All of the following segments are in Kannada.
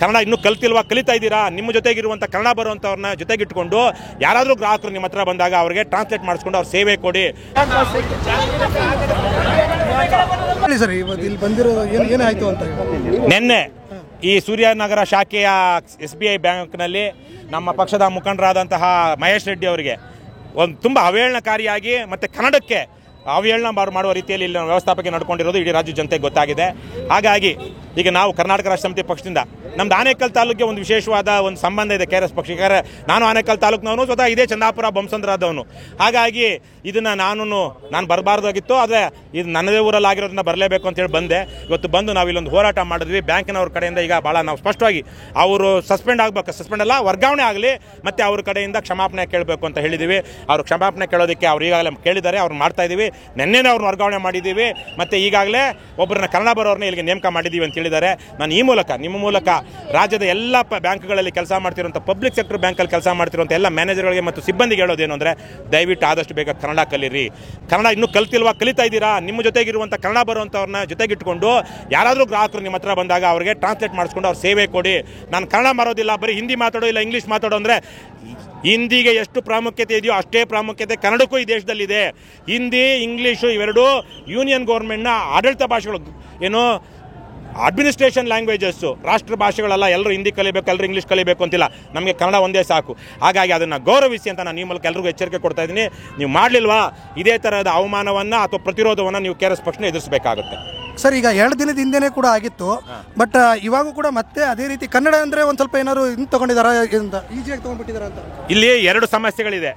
ಕನ್ನಡ ಇನ್ನೂ ಕಲ್ತಿಲ್ವಾ, ಕಲಿತಾ ಇದ್ದೀರಾ, ನಿಮ್ಮ ಜೊತೆಗಿರುವಂಥ ಕನ್ನಡ ಬರುವಂಥವ್ರನ್ನ ಜೊತೆಗಿಟ್ಕೊಂಡು ಯಾರಾದರೂ ಗ್ರಾಹಕರು ನಿಮ್ಮ ಹತ್ರ ಬಂದಾಗ ಅವರಿಗೆ ಟ್ರಾನ್ಸ್ಲೇಟ್ ಮಾಡಿಸ್ಕೊಂಡು ಅವ್ರ ಸೇವೆ ಕೊಡಿ. ಸರ್ ಇಲ್ಲಿ ಬಂದಿರೋ ಏನಾಯಿತು ಅಂತ ನಿನ್ನೆ ಈ ಸೂರ್ಯನಗರ ಶಾಖೆಯ SBI ಬ್ಯಾಂಕ್ನಲ್ಲಿ ನಮ್ಮ ಪಕ್ಷದ ಮುಖಂಡರಾದಂತಹ ಮಹೇಶ್ ರೆಡ್ಡಿ ಅವರಿಗೆ ಒಂದು ತುಂಬ ಅವಹೇಳನಕಾರಿಯಾಗಿ ಮತ್ತು ಕನ್ನಡಕ್ಕೆ ಅವಹೇಳನ ಮಾಡುವ ರೀತಿಯಲ್ಲಿ ಇಲ್ಲಿ ವ್ಯವಸ್ಥಾಪಕ ನಡ್ಕೊಂಡಿರೋದು ಇಡೀ ರಾಜ್ಯ ಜನತೆಗೆ ಗೊತ್ತಾಗಿದೆ. ಹಾಗಾಗಿ ಈಗ ನಾವು ಕರ್ನಾಟಕ ರಾಷ್ಟ್ರ ಸಮಿತಿ ಪಕ್ಷದಿಂದ ನಮ್ದು ಆನೇಕಲ್ ತಾಲೂಕಿಗೆ ಒಂದು ವಿಶೇಷವಾದ ಒಂದು ಸಂಬಂಧ ಇದೆ KRS ಪಕ್ಷ. ಯಾಕಂದರೆ ನಾನು ಆನೇಕಲ್ ತಾಲೂಕಿನವನು, ಸ್ವತಃ ಇದೇ ಚಂದಾಪುರ ಬೊಮ್ಮಸಂದ್ರದವನು. ಹಾಗಾಗಿ ಇದನ್ನು ನಾನು ಬರಬಾರ್ದಾಗಿತ್ತು, ಆದರೆ ಇದು ನನ್ನದೇ ಊರಲ್ಲಿ ಆಗಿರೋದನ್ನ ಬರಲೇಬೇಕು ಅಂತೇಳಿ ಬಂದೆ. ಇವತ್ತು ಬಂದು ನಾವು ಇಲ್ಲೊಂದು ಹೋರಾಟ ಮಾಡಿದ್ವಿ. ಬ್ಯಾಂಕಿನವ್ರ ಕಡೆಯಿಂದ ಈಗ ಭಾಳ ನಾವು ಸ್ಪಷ್ಟವಾಗಿ ಅವರು ಸಸ್ಪೆಂಡ್ ಆಗಬೇಕು, ಸಸ್ಪೆಂಡ್ ಅಲ್ಲ ವರ್ಗಾವಣೆ ಆಗಲಿ, ಮತ್ತು ಅವ್ರ ಕಡೆಯಿಂದ ಕ್ಷಮಾಪಣೆ ಕೇಳಬೇಕು ಅಂತ ಹೇಳಿದ್ದೀವಿ. ಅವರು ಕ್ಷಮಾಪಣೆ ಕೇಳೋದಕ್ಕೆ ಅವ್ರು ಈಗಾಗಲೇ ಕೇಳಿದ್ದಾರೆ, ಅವ್ರು ಮಾಡ್ತಾ ಇದ್ದೀವಿ. ನಿನ್ನೆನೇ ಅವ್ರನ್ನ ವರ್ಗಾವಣೆ ಮಾಡಿದ್ದೀವಿ. ಮತ್ತು ಈಗಾಗಲೇ ಒಬ್ಬರನ್ನ ಕನ್ನಡ ಬರೋರನ್ನ ಇಲ್ಲಿಗೆ ನೇಮಕ ಮಾಡಿದ್ದೀವಿ ಅಂತ ಹೇಳಿದ್ದಾರೆ. ನಾನು ಈ ಮೂಲಕ ನಿಮ್ಮ ಮೂಲಕ ರಾಜ್ಯದ ಎಲ್ಲ ಬ್ಯಾಂಕ್ಗಳಲ್ಲಿ ಕೆಲಸ ಮಾಡ್ತಿರುವಂಥ ಪಬ್ಲಿಕ್ ಸೆಕ್ಟರ್ ಬ್ಯಾಂಕಲ್ಲಿ ಕೆಲಸ ಮಾಡ್ತಿರುವಂಥ ಎಲ್ಲ ಮ್ಯಾನೇಜರ್ಗಳಿಗೆ ಮತ್ತು ಸಿಬ್ಬಂದಿಗೆ ಹೇಳೋದೇನು ಅಂದರೆ, ದಯವಿಟ್ಟು ಆದಷ್ಟು ಬೇಗ ಕನ್ನಡ ಕಲೀರಿ. ಕನ್ನಡ ಇನ್ನೂ ಕಲ್ತಿಲ್ವಾ, ಕಲಿತಾ ಇದ್ದೀರಾ, ನಿಮ್ಮ ಜೊತೆಗಿರುವಂಥ ಕನ್ನಡ ಬರುವಂಥವ್ರನ್ನ ಜೊತೆಗಿಟ್ಕೊಂಡು ಯಾರಾದರೂ ಗ್ರಾಹಕರು ನಿಮ್ಮ ಹತ್ರ ಬಂದಾಗ ಅವರಿಗೆ ಟ್ರಾನ್ಸ್ಲೇಟ್ ಮಾಡಿಸ್ಕೊಂಡು ಅವ್ರ ಸೇವೆ ಕೊಡಿ. ನಾನು ಕನ್ನಡ ಮಾರೋದಿಲ್ಲ, ಬರೀ ಹಿಂದಿ ಮಾತಾಡೋ ಇಲ್ಲ ಇಂಗ್ಲೀಷ್ ಮಾತಾಡೋ ಅಂದರೆ, ಹಿಂದಿಗೆ ಎಷ್ಟು ಪ್ರಾಮುಖ್ಯತೆ ಇದೆಯೋ ಅಷ್ಟೇ ಪ್ರಾಮುಖ್ಯತೆ ಕನ್ನಡಕ್ಕೂ ಈ ದೇಶದಲ್ಲಿದೆ. ಹಿಂದಿ ಇಂಗ್ಲೀಷು ಇವೆರಡೂ ಯೂನಿಯನ್ ಗೌರ್ಮೆಂಟ್ನ ಆಡಳಿತ ಭಾಷೆಗಳು, ಏನು ಅಡ್ಮಿನಿಸ್ಟ್ರೇಷನ್ ಲ್ಯಾಂಗ್ವೇಜಸ್ಸು, ರಾಷ್ಟ್ರ ಭಾಷೆಗಳೆಲ್ಲ. ಎಲ್ಲರೂ ಹಿಂದಿ ಕಲಿಬೇಕು, ಎಲ್ಲರೂ ಇಂಗ್ಲೀಷ್ ಕಲಿಬೇಕು ಅಂತಿಲ್ಲ, ನಮಗೆ ಕನ್ನಡ ಒಂದೇ ಸಾಕು. ಹಾಗಾಗಿ ಅದನ್ನು ಗೌರವಿಸಿ ಅಂತ ನಾನು ಈ ಮೂಲಕ ಎಲ್ರಿಗೂ ಎಚ್ಚರಿಕೆ ಕೊಡ್ತಾ ಇದ್ದೀನಿ. ನೀವು ಮಾಡಲಿಲ್ವಾ ಇದೇ ಥರದ ಅವಮಾನವನ್ನು ಅಥವಾ ಪ್ರತಿರೋಧವನ್ನು ನೀವು KRS ಪಕ್ಷನ ಎದುರಿಸಬೇಕಾಗುತ್ತೆ. ಸರ್ ಈಗ 2 ದಿನದ ಹಿಂದೆನೇ ಕೂಡ ಆಗಿತ್ತು, ಬಟ್ ಇವಾಗೂ ಕೂಡ ಮತ್ತೆ ಅದೇ ರೀತಿ ಕನ್ನಡ ಅಂದರೆ ಒಂದು ಸ್ವಲ್ಪ ಏನಾದ್ರು ಹಿಂದೆ ತೊಗೊಂಡಿದ್ದಾರಾ, ಈಸಿಯಾಗಿ ತೊಗೊಂಡ್ಬಿಟ್ಟಿದ್ದಾರೆ ಅಂತ. ಇಲ್ಲಿ 2 ಸಮಸ್ಯೆಗಳಿದೆ.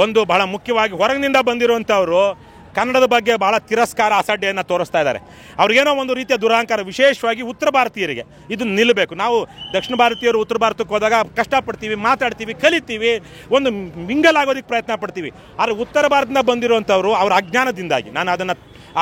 ಒಂದು ಬಹಳ ಮುಖ್ಯವಾಗಿ ಹೊರಗಿನಿಂದ ಬಂದಿರುವಂಥವರು ಕನ್ನಡದ ಬಗ್ಗೆ ಭಾಳ ತಿರಸ್ಕಾರ ಅಸಡ್ಡೆಯನ್ನು ತೋರಿಸ್ತಾ ಇದ್ದಾರೆ. ಅವ್ರಿಗೇನೋ ಒಂದು ರೀತಿಯ ದುರಹಂಕಾರ, ವಿಶೇಷವಾಗಿ ಉತ್ತರ ಭಾರತೀಯರಿಗೆ ಇದು ನಿಲ್ಲಬೇಕು. ನಾವು ದಕ್ಷಿಣ ಭಾರತೀಯರು ಉತ್ತರ ಭಾರತಕ್ಕೆ ಹೋದಾಗ ಕಷ್ಟಪಡ್ತೀವಿ, ಮಾತಾಡ್ತೀವಿ, ಕಲಿತೀವಿ, ಒಂದು ಮಿಂಗಲ್ ಆಗೋದಕ್ಕೆ ಪ್ರಯತ್ನ ಪಡ್ತೀವಿ. ಆದರೆ ಉತ್ತರ ಭಾರತದಿಂದ ಬಂದಿರುವಂಥವ್ರು ಅವ್ರ ಅಜ್ಞಾನದಿಂದಾಗಿ, ನಾನು ಅದನ್ನು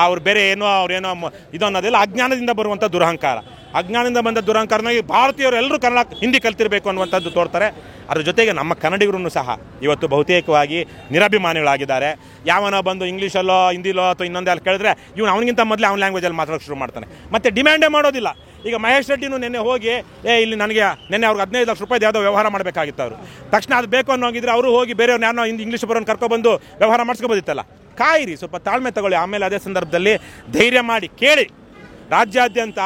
ಅವ್ರು ಬೇರೆ ಏನೋ ಅವ್ರೇನೋ ಇದು ಅನ್ನೋದಿಲ್ಲ, ಅಜ್ಞಾನದಿಂದ ಬರುವಂಥ ದುರಹಂಕಾರ. ಅಜ್ಞಾನದಿಂದ ಬಂದ ದುರಹಂಕಾರನಾಗಿ ಭಾರತೀಯರು ಎಲ್ಲರೂ ಕನ್ನಡ ಹಿಂದಿ ಕಲ್ತಿರಬೇಕು ಅನ್ನುವಂಥದ್ದು ತೋರ್ತಾರೆ. ಅದ್ರ ಜೊತೆಗೆ ನಮ್ಮ ಕನ್ನಡಿಗರೂ ಸಹ ಇವತ್ತು ಬಹುತೇಕವಾಗಿ ನಿರಭಿಮಾನಿಗಳಾಗಿದ್ದಾರೆ. ಯಾವನೋ ಬಂದು ಇಂಗ್ಲೀಷಲ್ಲೋ ಹಿಂದಿಲೋ ಅಥವಾ ಇನ್ನೊಂದೇ ಅಲ್ಲಿ ಕೇಳಿದ್ರೆ ಇವನು ಅವನಿಗಿಂತ ಮೊದಲೇ ಅವ್ನ ಲ್ಯಾಂಗ್ವೇಜಲ್ಲಿ ಮಾತಾಡೋಕ್ಕೆ ಶುರು ಮಾಡ್ತಾನೆ, ಮತ್ತು ಡಿಮ್ಯಾಂಡೇ ಮಾಡೋದಿಲ್ಲ. ಈಗ ಮಹೇಶ್ ರೆಡ್ಡಿನೂ ನಿನ್ನೆ ಹೋಗಿ ಇಲ್ಲಿ ನನಗೆ ನಿನ್ನೆ ಅವ್ರಿಗೆ 15 ಲಕ್ಷ ರೂಪಾಯಿ ಯಾವುದೋ ವ್ಯವಹಾರ ಮಾಡಬೇಕಾಗಿತ್ತು. ಅವರು ತಕ್ಷಣ ಅದು ಬೇಕು ಅನ್ನೋಂಗಿದ್ರೆ ಅವರು ಹೋಗಿ ಬೇರೆಯವ್ರು ಯಾರೋ ಇಂಗ್ಲೀಷ್ ಬರೋನು ಕರ್ಕೊಬಂದು ವ್ಯವಹಾರ ಮಾಡಿಸ್ಕೊಬೋದಿತ್ತಲ್ಲ. ಕಾಯಿರಿ, ಸ್ವಲ್ಪ ತಾಳ್ಮೆ ತಗೊಳ್ಳಿ. ಆಮೇಲೆ ಅದೇ ಸಂದರ್ಭದಲ್ಲಿ ಧೈರ್ಯ ಮಾಡಿ ಕೇಳಿ. ರಾಜ್ಯಾದ್ಯಂತ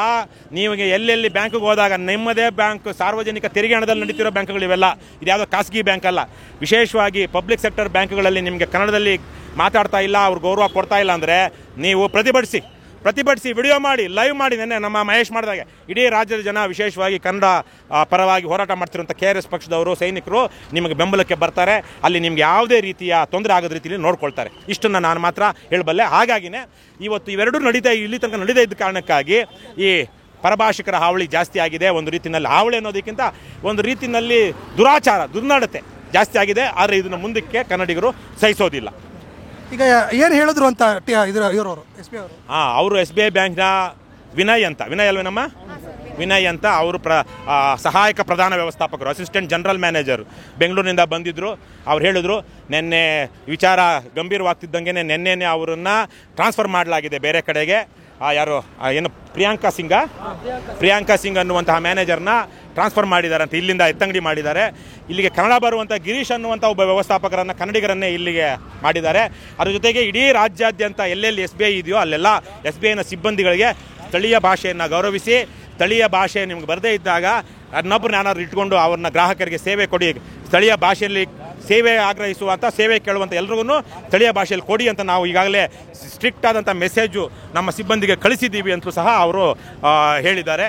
ನೀವಿಗೆ ಎಲ್ಲೆಲ್ಲಿ ಬ್ಯಾಂಕಿಗೆ ಹೋದಾಗ ನಿಮ್ಮದೇ ಬ್ಯಾಂಕ್, ಸಾರ್ವಜನಿಕ ತೆರಿಗೆ ಹಣದಲ್ಲಿ ನಡೀತಿರೋ ಬ್ಯಾಂಕ್ಗಳಿವೆಲ್ಲ, ಇದು ಯಾವುದೋ ಖಾಸಗಿ ಬ್ಯಾಂಕ್ ಅಲ್ಲ. ವಿಶೇಷವಾಗಿ ಪಬ್ಲಿಕ್ ಸೆಕ್ಟರ್ ಬ್ಯಾಂಕ್ಗಳಲ್ಲಿ ನಿಮಗೆ ಕನ್ನಡದಲ್ಲಿ ಮಾತಾಡ್ತಾ ಇಲ್ಲ, ಅವ್ರು ಗೌರವ ಕೊಡ್ತಾ ಇಲ್ಲ ಅಂದರೆ ನೀವು ಪ್ರತಿಭಟಿಸಿ ವಿಡಿಯೋ ಮಾಡಿ, ಲೈವ್ ಮಾಡಿ. ನೆನ್ನೆ ನಮ್ಮ ಮಹೇಶ್ ಮಾಡಿದಾಗ ಇಡೀ ರಾಜ್ಯದ ಜನ, ವಿಶೇಷವಾಗಿ ಕನ್ನಡ ಪರವಾಗಿ ಹೋರಾಟ ಮಾಡ್ತಿರುವಂಥ KRS ಪಕ್ಷದವರು, ಸೈನಿಕರು ನಿಮಗೆ ಬೆಂಬಲಕ್ಕೆ ಬರ್ತಾರೆ. ಅಲ್ಲಿ ನಿಮ್ಗೆ ಯಾವುದೇ ರೀತಿಯ ತೊಂದರೆ ಆಗೋದ ರೀತಿಯಲ್ಲಿ ನೋಡ್ಕೊಳ್ತಾರೆ. ಇಷ್ಟನ್ನು ನಾನು ಮಾತ್ರ ಹೇಳಬಲ್ಲೆ. ಹಾಗಾಗಿನೇ ಇವತ್ತು ಇವೆರಡೂ ಇಲ್ಲಿ ತನಕ ನಡೀತಾ ಇದ್ದ ಕಾರಣಕ್ಕಾಗಿ ಈ ಪರಭಾಷಿಕರ ಹಾವಳಿ ಜಾಸ್ತಿ ಆಗಿದೆ. ಒಂದು ರೀತಿಯಲ್ಲಿ ಹಾವಳಿ ಅನ್ನೋದಕ್ಕಿಂತ ಒಂದು ರೀತಿಯಲ್ಲಿ ದುರಾಚಾರ, ದುರ್ನಡತೆ ಜಾಸ್ತಿ ಆಗಿದೆ. ಆದರೆ ಇದನ್ನು ಮುಂದಕ್ಕೆ ಕನ್ನಡಿಗರು ಸಹಿಸೋದಿಲ್ಲ. ಈಗ ಏನು ಹೇಳಿದ್ರು ಅಂತ ಇವರು SBI ಅವರು? ಅವರು SBI ಬ್ಯಾಂಕ್ನ ವಿನಯ್ ಅಲ್ವೇನಮ್ಮ, ವಿನಯ್ ಅಂತ ಅವರು ಸಹಾಯಕ ಪ್ರಧಾನ ವ್ಯವಸ್ಥಾಪಕರು, ಅಸಿಸ್ಟೆಂಟ್ ಜನರಲ್ ಮ್ಯಾನೇಜರ್, ಬೆಂಗಳೂರಿನಿಂದ ಬಂದಿದ್ದರು. ಅವ್ರು ಹೇಳಿದ್ರು ನಿನ್ನೆ ವಿಚಾರ ಗಂಭೀರವಾಗ್ತಿದ್ದಂಗೆ ನಿನ್ನೆನೇ ಅವರನ್ನು ಟ್ರಾನ್ಸ್ಫರ್ ಮಾಡಲಾಗಿದೆ ಬೇರೆ ಕಡೆಗೆ. ಯಾರು ಏನು ಪ್ರಿಯಾಂಕಾ ಸಿಂಗ್ ಅನ್ನುವಂತಹ ಮ್ಯಾನೇಜರ್ನ ಟ್ರಾನ್ಸ್ಫರ್ ಮಾಡಿದ್ದಾರೆ ಅಂತ, ಇಲ್ಲಿಂದ ಎತ್ತಂಗಡಿ ಮಾಡಿದ್ದಾರೆ. ಇಲ್ಲಿಗೆ ಕನ್ನಡ ಬರುವಂಥ ಗಿರೀಶ್ ಅನ್ನುವಂಥ ಒಬ್ಬ ವ್ಯವಸ್ಥಾಪಕರನ್ನು, ಕನ್ನಡಿಗರನ್ನೇ ಇಲ್ಲಿಗೆ ಮಾಡಿದ್ದಾರೆ. ಅದ್ರ ಜೊತೆಗೆ ಇಡೀ ರಾಜ್ಯಾದ್ಯಂತ ಎಲ್ಲೆಲ್ಲಿ SBI ಇದೆಯೋ ಅಲ್ಲೆಲ್ಲ SBIನ ಸಿಬ್ಬಂದಿಗಳಿಗೆ ಸ್ಥಳೀಯ ಭಾಷೆಯನ್ನು ಗೌರವಿಸಿ, ಸ್ಥಳೀಯ ಭಾಷೆ ನಿಮ್ಗೆ ಬರದೇ ಇದ್ದಾಗ ಅನ್ನೊಬ್ಬರನ್ನ ಏನಾದ್ರು ಇಟ್ಕೊಂಡು ಅವ್ರನ್ನ ಗ್ರಾಹಕರಿಗೆ ಸೇವೆ ಕೊಡಿ, ಸ್ಥಳೀಯ ಭಾಷೆಯಲ್ಲಿ ಸೇವೆ ಆಗ್ರಹಿಸುವಂಥ, ಸೇವೆ ಕೇಳುವಂಥ ಎಲ್ರಿಗೂ ಸ್ಥಳೀಯ ಭಾಷೆಯಲ್ಲಿ ಕೊಡಿ ಅಂತ ನಾವು ಈಗಾಗಲೇ ಸ್ಟ್ರಿಕ್ಟ್ ಆದಂಥ ಮೆಸೇಜು ನಮ್ಮ ಸಿಬ್ಬಂದಿಗೆ ಕಳಿಸಿದ್ದೀವಿ ಅಂತಲೂ ಸಹ ಅವರು ಹೇಳಿದ್ದಾರೆ.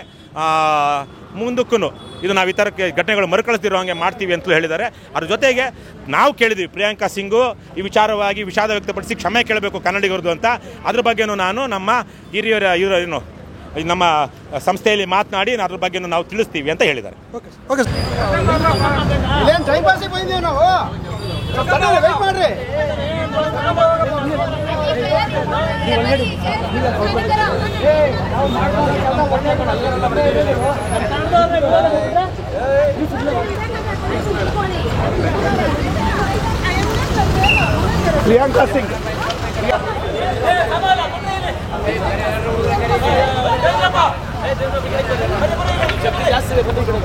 ಮುಂದಕ್ಕೂ ಇದು ನಾವು ಈ ಥರ ಘಟನೆಗಳು ಮರುಕಳಿಸ್ತಿರೋ ಹಾಗೆ ಮಾಡ್ತೀವಿ ಅಂತಲೂ ಹೇಳಿದ್ದಾರೆ. ಅದ್ರ ಜೊತೆಗೆ ನಾವು ಕೇಳಿದ್ದೀವಿ ಪ್ರಿಯಾಂಕಾ ಸಿಂಗು ಈ ವಿಚಾರವಾಗಿ ವಿಷಾದ ವ್ಯಕ್ತಪಡಿಸಿ ಕ್ಷಮೆ ಕೇಳಬೇಕು ಕನ್ನಡಿಗರದು ಅಂತ. ಅದ್ರ ಬಗ್ಗೆನೂ ನಾನು ನಮ್ಮ ಹಿರಿಯರು ನಮ್ಮ ಸಂಸ್ಥೆಯಲ್ಲಿ ಮಾತನಾಡಿ ಅದ್ರ ಬಗ್ಗೆ ನಾವು ತಿಳಿಸ್ತೀವಿ ಅಂತ ಹೇಳಿದ್ದಾರೆ. ಪ್ರಿಯಾಂಕಾ ಸಿಂಗ್ ಸಿಬ್ಬಂದಿಗಳಿಗೆ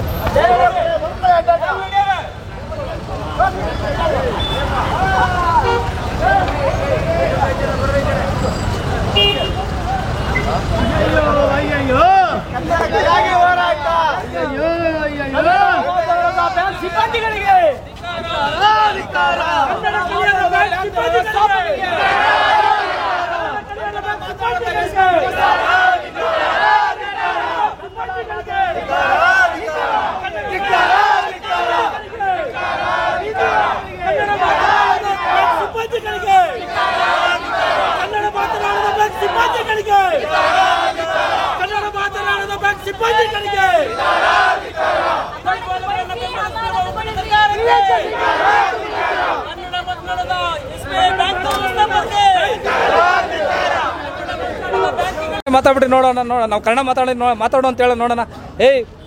ಮಾತಾಡ್ಬಿಟ್ಟು ನೋಡೋಣ ನಾವು ಕನ್ನಡ ಮಾತಾಡೋ ಅಂತ ಹೇಳಿ ನೋಡೋಣ.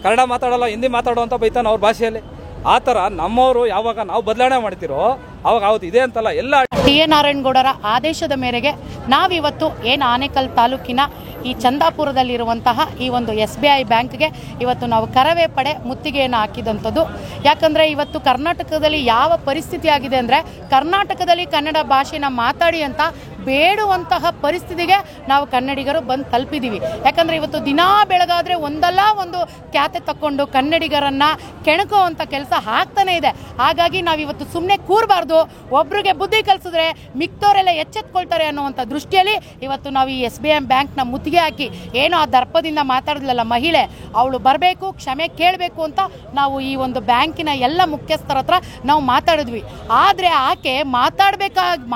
ಕನ್ನಡ ಮಾತಾಡಲ್ಲ, ಹಿಂದಿ ಮಾತಾಡೋ ಅಂತ ಬೈತಾನೆ ಅವ್ರ ಭಾಷೆಯಲ್ಲಿ. ಆ ಥರ ನಮ್ಮವರು ಯಾವಾಗ ನಾವು ಬದಲಾವಣೆ ಮಾಡ್ತಿರೋ ಅವಾಗ ಹೌದು ಇದೆ ಅಂತಲ್ಲ. ಎಲ್ಲ ಟಿ.ಎ. ನಾರಾಯಣಗೌಡರ ಆದೇಶದ ಮೇರೆಗೆ ನಾವಿವತ್ತು ಏನು ಆನೇಕಲ್ ತಾಲೂಕಿನ ಈ ಚಂದಾಪುರದಲ್ಲಿರುವಂತಹ ಈ ಒಂದು SBI ಬ್ಯಾಂಕ್ಗೆ ಇವತ್ತು ನಾವು ಕರವೇ ಪಡೆ ಮುತ್ತಿಗೆಯನ್ನು ಹಾಕಿದಂಥದ್ದು. ಯಾಕಂದರೆ ಇವತ್ತು ಕರ್ನಾಟಕದಲ್ಲಿ ಯಾವ ಪರಿಸ್ಥಿತಿ ಆಗಿದೆ ಅಂದರೆ ಕರ್ನಾಟಕದಲ್ಲಿ ಕನ್ನಡ ಭಾಷೆನ ಮಾತಾಡಿ ಅಂತ ಬೇಡುವಂತಹ ಪರಿಸ್ಥಿತಿಗೆ ನಾವು ಕನ್ನಡಿಗರು ಬಂದು ತಲುಪಿದ್ದೀವಿ. ಯಾಕಂದರೆ ಇವತ್ತು ದಿನಾ ಬೆಳಗಾದರೆ ಒಂದಲ್ಲ ಒಂದು ಖ್ಯಾತೆ ತಕ್ಕೊಂಡು ಕನ್ನಡಿಗರನ್ನು ಕೆಣಕುವಂಥ ಕೆಲಸ ಆಗ್ತಾನೆ ಇದೆ. ಹಾಗಾಗಿ ನಾವಿವತ್ತು ಸುಮ್ಮನೆ ಕೂರಬಾರ್ದು, ಒಬ್ರಿಗೆ ಬುದ್ಧಿ ಕಲಿಸಿದ್ರೆ ಮಿಕ್ತವರೆಲ್ಲ ಎಚ್ಚೆತ್ಕೊಳ್ತಾರೆ ಅನ್ನುವಂಥ ದೃಷ್ಟಿಯಲ್ಲಿ ಇವತ್ತು ನಾವು ಈ SBI ಬ್ಯಾಂಕ್ನ ಮುತ್ತಿಗೆ ಹಾಕಿ ಏನೋ ಆ ದರ್ಪದಿಂದ ಮಾತಾಡಿದ್ಲಲ್ಲ ಮಹಿಳೆ, ಅವಳು ಬರಬೇಕು, ಕ್ಷಮೆ ಕೇಳಬೇಕು ಅಂತ ನಾವು ಈ ಒಂದು ಬ್ಯಾಂಕಿನ ಎಲ್ಲ ಮುಖ್ಯಸ್ಥರ ಹತ್ರ ನಾವು ಮಾತಾಡಿದ್ವಿ. ಆದರೆ ಆಕೆ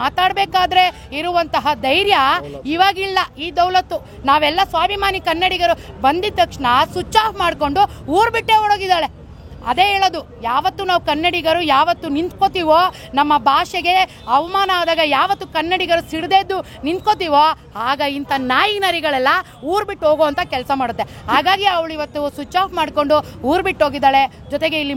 ಮಾತಾಡಬೇಕಾದ್ರೆ ಇರುವಂತಹ ಧೈರ್ಯ ಇವಾಗಿಲ್ಲ. ಈ ದೌಲತ್ತು ನಾವೆಲ್ಲ ಸ್ವಾಭಿಮಾನಿ ಕನ್ನಡಿಗರು ಬಂದಿದ ತಕ್ಷಣ ಸ್ವಿಚ್ ಆಫ್ ಮಾಡಿಕೊಂಡು ಊರು ಬಿಟ್ಟೆ ಓಡೋಗಿದ್ದಾಳೆ. ಅದೇ ಹೇಳೋದು, ಯಾವತ್ತು ನಾವು ಕನ್ನಡಿಗರು ಯಾವತ್ತು ನಿಂತ್ಕೋತೀವೋ, ನಮ್ಮ ಭಾಷೆಗೆ ಅವಮಾನ ಆದಾಗ ಯಾವತ್ತು ಕನ್ನಡಿಗರು ಸಿಡಿದೆದ್ದು ನಿಂತ್ಕೋತೀವೋ ಆಗ ಇಂಥ ನಾಯಿ ನರಿಗಳೆಲ್ಲ ಊರು ಬಿಟ್ಟು ಹೋಗುವಂಥ ಕೆಲಸ ಮಾಡುತ್ತೆ. ಹಾಗಾಗಿ ಅವಳು ಇವತ್ತು ಸ್ವಿಚ್ ಆಫ್ ಮಾಡಿಕೊಂಡು ಊರು ಬಿಟ್ಟು ಹೋಗಿದ್ದಾಳೆ. ಜೊತೆಗೆ ಇಲ್ಲಿ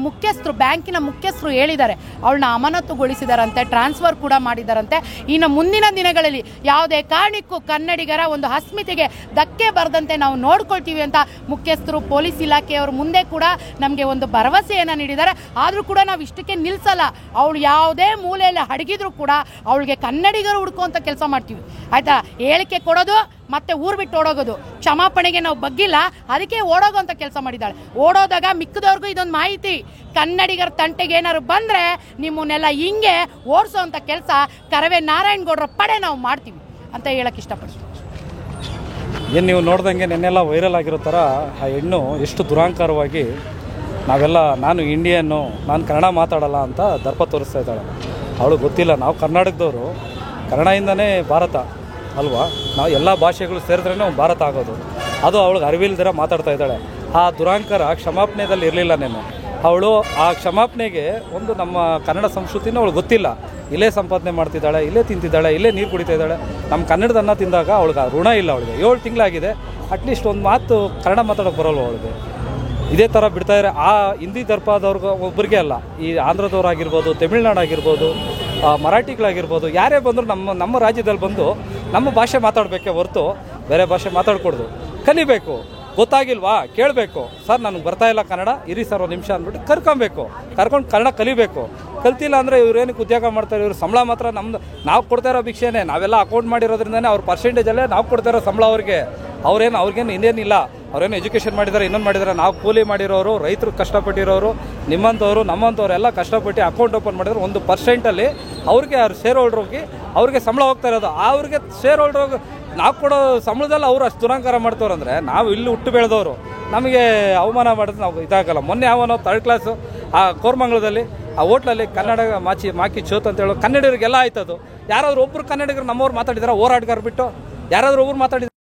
ಬ್ಯಾಂಕಿನ ಮುಖ್ಯಸ್ಥರು ಹೇಳಿದ್ದಾರೆ ಅವಳನ್ನ ಅಮಾನತುಗೊಳಿಸಿದಾರಂತೆ, ಟ್ರಾನ್ಸ್ಫರ್ ಕೂಡ ಮಾಡಿದಾರಂತೆ. ಇನ್ನು ಮುಂದಿನ ದಿನಗಳಲ್ಲಿ ಯಾವುದೇ ಕಾರಣಕ್ಕೂ ಕನ್ನಡಿಗರ ಒಂದು ಅಸ್ಮಿತೆಗೆ ಧಕ್ಕೆ ಬರದಂತೆ ನಾವು ನೋಡ್ಕೊಳ್ತೀವಿ ಅಂತ ಮುಖ್ಯಸ್ಥರು ಪೊಲೀಸ್ ಇಲಾಖೆಯವರು ಮುಂದೆ ಕೂಡ ನಮಗೆ ಒಂದು ಭರವಸೆಯನ್ನು ನೀಡಿದ್ದಾರೆ. ಆದರೂ ಕೂಡ ನಾವು ಇಷ್ಟಕ್ಕೆ ನಿಲ್ಲಿಸಲ್ಲ. ಅವಳು ಯಾವುದೇ ಮೂಲೆಯಲ್ಲಿ ಅಡಗಿದ್ರು ಕೂಡ ಅವಳಿಗೆ ಕನ್ನಡಿಗರು ಹುಡ್ಕುವಂಥ ಕೆಲಸ ಮಾಡ್ತೀವಿ, ಆಯ್ತಾ? ಹೇಳಿಕೆ ಕೊಡೋದು ಮತ್ತೆ ಊರು ಬಿಟ್ಟು ಓಡೋಗೋದು, ಕ್ಷಮಾಪಣೆಗೆ ನಾವು ಬಗ್ಗಿಲ್ಲ, ಅದಕ್ಕೆ ಓಡೋಗೋಂಥ ಕೆಲಸ ಮಾಡಿದ್ದಾಳೆ. ಓಡೋದಾಗ ಮಿಕ್ಕದವ್ರಿಗೂ ಇದೊಂದು ಮಾಹಿತಿ, ಕನ್ನಡಿಗರ ತಂಟೆಗೆ ಏನಾದ್ರು ಬಂದರೆ ನಿಮ್ಮನ್ನೆಲ್ಲ ಹಿಂಗೆ ಓಡಿಸೋವಂಥ ಕೆಲಸ ಕರವೇ ನಾರಾಯಣಗೌಡರ ಪಡೆ ನಾವು ಮಾಡ್ತೀವಿ ಅಂತ ಹೇಳಕ್ಕೆ ಇಷ್ಟಪಡ್ತೀವಿ. ಏನು ನೀವು ನೋಡ್ದಂಗೆ ನೆನ್ನೆಲ್ಲ ವೈರಲ್ ಆಗಿರೋ ಥರ ಆ ಹೆಣ್ಣು ಎಷ್ಟು ದುರಾಂಕಾರವಾಗಿ ನಾನು ಇಂಡಿಯನ್ನು, ನಾನು ಕನ್ನಡ ಮಾತಾಡಲ್ಲ ಅಂತ ದರ್ಪ ತೋರಿಸ್ತಾ ಇದ್ದಾಳೆ. ಅವಳು ಗೊತ್ತಿಲ್ಲ, ನಾವು ಕರ್ನಾಟಕದವರು, ಕನ್ನಡದಿಂದನೇ ಭಾರತ ಅಲ್ವಾ, ನಾವು ಎಲ್ಲ ಭಾಷೆಗಳು ಸೇರಿದ್ರೇ ಒಂದು ಭಾರತ ಆಗೋದು. ಅದು ಅವಳಿಗೆ ಅರಿವಿಲ್ದಿರ ಮಾತಾಡ್ತಾ ಇದ್ದಾಳೆ. ಆ ದುರಾಂಕಾರ ಕ್ಷಮಾಪಣೆಯಲ್ಲಿ ಇರಲಿಲ್ಲ. ನೆನ್ನೆ ಅವಳು ಆ ಕ್ಷಮಾಪಣೆಗೆ ಒಂದು ನಮ್ಮ ಕನ್ನಡ ಸಂಸ್ಕೃತಿನೂ ಅವಳು ಗೊತ್ತಿಲ್ಲ. ಇಲ್ಲೇ ಸಂಪಾದನೆ ಮಾಡ್ತಿದ್ದಾಳೆ, ಇಲ್ಲೇ ತಿಂತಿದ್ದಾಳೆ, ಇಲ್ಲೇ ನೀರು ಕುಡಿತಾ ಇದ್ದಾಳೆ. ನಮ್ಮ ಕನ್ನಡದ ಅನ್ನ ತಿಂದಾಗ ಅವಳಿಗೆ ಆ ಋಣ ಇಲ್ಲ. ಅವಳಿಗೆ 7 ತಿಂಗಳಾಗಿದೆ, ಅಟ್ಲೀಸ್ಟ್ ಒಂದು ಮಾತು ಕನ್ನಡ ಮಾತಾಡೋಕ್ಕೆ ಬರೋಲ್ವ ಅವಳಿಗೆ. ಇದೇ ಥರ ಬಿಡ್ತಾಯಿದ್ರೆ ಆ ಹಿಂದಿ ದರ್ಪದವ್ರಿಗೆ ಒಬ್ಬರಿಗೆ ಅಲ್ಲ, ಈ ಆಂಧ್ರದವ್ರಾಗಿರ್ಬೋದು, ತಮಿಳ್ನಾಡು ಆಗಿರ್ಬೋದು, ಮರಾಠಿಗಳಾಗಿರ್ಬೋದು, ಯಾರೇ ಬಂದರೂ ನಮ್ಮ ರಾಜ್ಯದಲ್ಲಿ ಬಂದು ನಮ್ಮ ಭಾಷೆ ಮಾತಾಡಬೇಕೆ ಹೊರತು ಬೇರೆ ಭಾಷೆ ಮಾತಾಡ್ಕೊಡ್ದು. ಕಲಿಬೇಕು. ಗೊತ್ತಾಗಿಲ್ವಾ ಕೇಳಬೇಕು. ಸರ್ ನನಗೆ ಬರ್ತಾಯಿಲ್ಲ ಕನ್ನಡ, ಇರಿ ಸರ್ ಒಂದು ನಿಮಿಷ ಅಂದ್ಬಿಟ್ಟು ಕರ್ಕೊಂಡು ಕನ್ನಡ ಕಲಿಬೇಕು. ಕಲ್ತಿಲ್ಲ ಅಂದರೆ ಇವ್ರೇನಕ್ಕೆ ಉದ್ಯೋಗ ಮಾಡ್ತಾರೆ? ಇವ್ರು ಸಂಬಳ ಮಾತ್ರ ನಾವು ಕೊಡ್ತಾ ಇರೋ ಭಿಕ್ಷೆನೇ, ನಾವೆಲ್ಲ ಅಕೌಂಟ್ ಮಾಡಿರೋದ್ರಿಂದನೇ ಅವ್ರ ಪರ್ಸೆಂಟೇಜಲ್ಲೇ ನಾವು ಕೊಡ್ತಾ ಇರೋ ಸಂಬಳ ಅವ್ರಿಗೇನು ಇನ್ನೇನಿಲ್ಲ. ಅವ್ರೇನು ಎಜುಕೇಷನ್ ಮಾಡಿದ್ದಾರೆ, ಇನ್ನೊಂದು ಮಾಡಿದ್ದಾರೆ. ನಾವು ಕೂಲಿ ಮಾಡಿರೋರು, ರೈತರು ಕಷ್ಟಪಟ್ಟಿರೋರು, ನಿಮ್ಮಂಥವ್ರು ನಮ್ಮಂಥವ್ರು ಎಲ್ಲ ಕಷ್ಟಪಟ್ಟು ಅಕೌಂಟ್ ಓಪನ್ ಮಾಡಿದ್ರೆ 1% ಅವ್ರಿಗೆ ಶೇರ್ ಹೋಲ್ಡ್ರ್ ಹೋಗಿ ಅವ್ರಿಗೆ ಸಂಬಳ ಹೋಗ್ತಾ ಇರೋದು. ಅವ್ರಿಗೆ ಶೇರ್ ಹೋಲ್ಡ್ರ್ ಹೋಗಿ ನಾವು ಕೊಡೋ ಸಂಬಳದಲ್ಲಿ ಅವರು ಅಷ್ಟು ದುರಂಕಾರ ಮಾಡ್ತವ್ರಂದರೆ ನಾವು ಇಲ್ಲಿ ಹುಟ್ಟು ಬೆಳೆದವರು, ನಮಗೆ ಅವಮಾನ ಮಾಡಿದ್ರೆ ನಾವು ಇದಾಗಲ್ಲ. ಮೊನ್ನೆ ಅವನು 3rd ಕ್ಲಾಸು ಆ ಕೋರ್ಮಂಗ್ಲದಲ್ಲಿ ಆ ಹೋಟ್ಲಲ್ಲಿ ಕನ್ನಡ ಮಾಕಿ ಚೋತ್ ಅಂತ ಹೇಳೋ ಕನ್ನಡಿಗರಿಗೆಲ್ಲ ಆಯ್ತದು. ಯಾರಾದರೂ ಒಬ್ಬರು ಕನ್ನಡಿಗರು ನಮ್ಮವ್ರು ಮಾತಾಡಿದಾರೆ, ಹೋರಾಟಗಾರ ಬಿಟ್ಟು ಯಾರಾದರೂ ಒಬ್ರು ಮಾತಾಡಿದ್ರು?